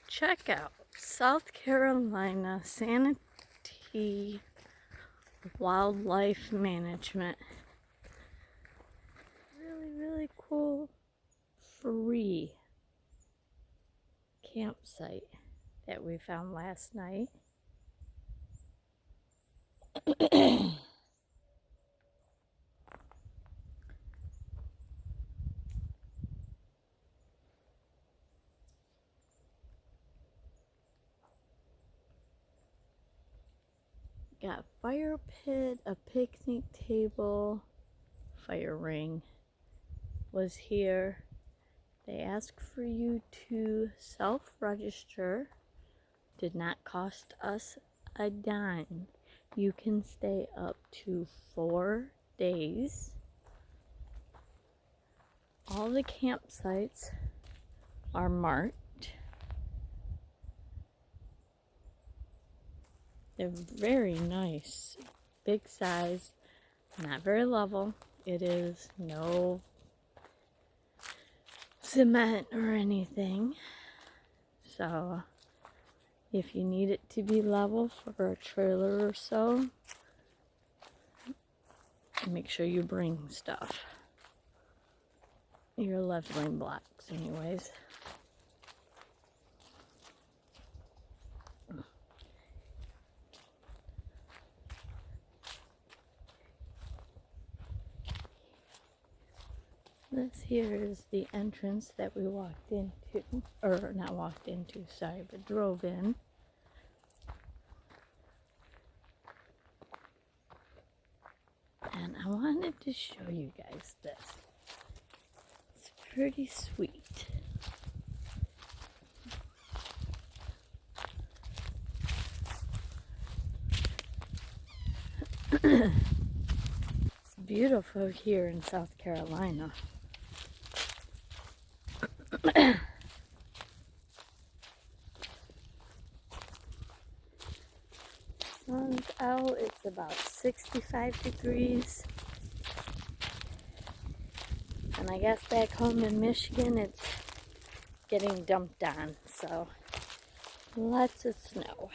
Check out South Carolina Sanity Wildlife Management. Really cool free campsite that we found last night. Got fire pit, a picnic table, fire ring was here. They ask for you to self-register. Did not cost us a dime. You can stay up to 4 days. All the campsites are marked. They're very nice, big size, not very level. It is no cement or anything. So if you need it to be level for a trailer or so, make sure you bring stuff. Your leveling blocks anyways. This here is the entrance that we walked into, or not walked into, sorry, but drove in. And I wanted to show you guys this. It's pretty sweet. It's beautiful here in South Carolina. Sun's out, it's about 65 degrees. And I guess back home in Michigan it's getting dumped on, so lots of snow.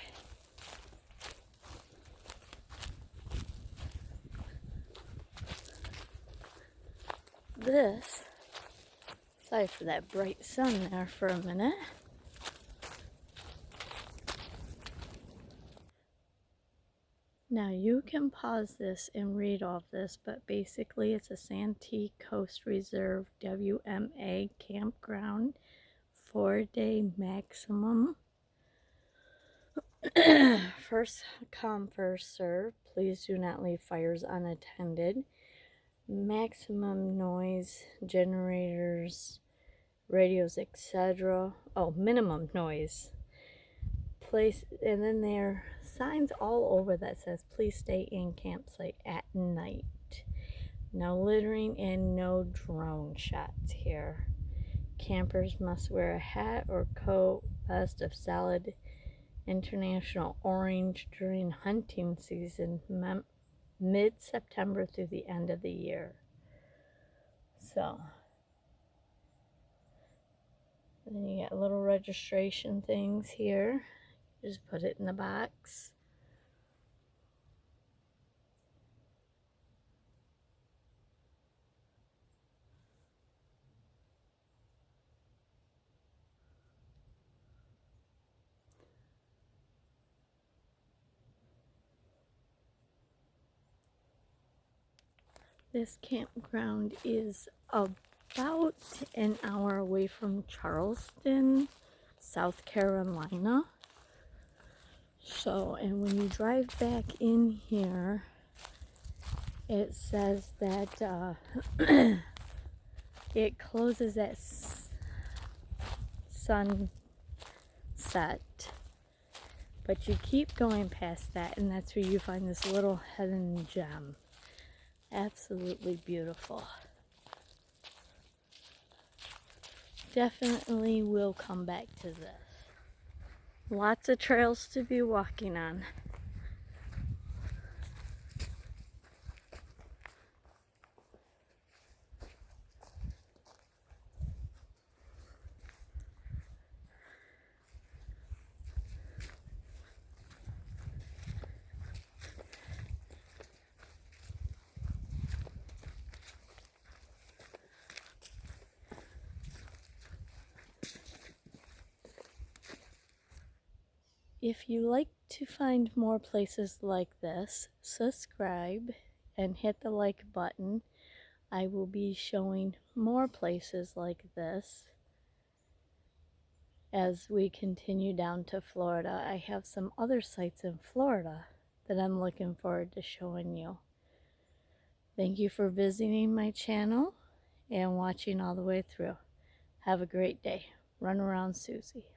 This, sorry for that bright sun there for a minute. Now you can pause this and read all of this, but basically it's a Santee Coast Reserve WMA campground, 4-day maximum. First come, first serve. Please do not leave fires unattended. Maximum noise, generators, radios, etc. Oh, minimum noise. Place, and then there are signs all over that says please stay in campsite at night. No littering and no drone shots here. Campers must wear a hat or coat, vest of solid international orange during hunting season, mid-September through the end of the year. So then you got little registration things here. Just put it in the box. This campground is about an hour away from Charleston, South Carolina. So, and when you drive back in here, it says that it closes at sunset, but you keep going past that, and that's where you find this little hidden gem. Absolutely beautiful. Definitely will come back to this. Lots of trails to be walking on. If you like to find more places like this, subscribe and hit the like button. I will be showing more places like this as we continue down to Florida. I have some other sites in Florida that I'm looking forward to showing you. Thank you for visiting my channel and watching all the way through. Have a great day. Run around Suzy.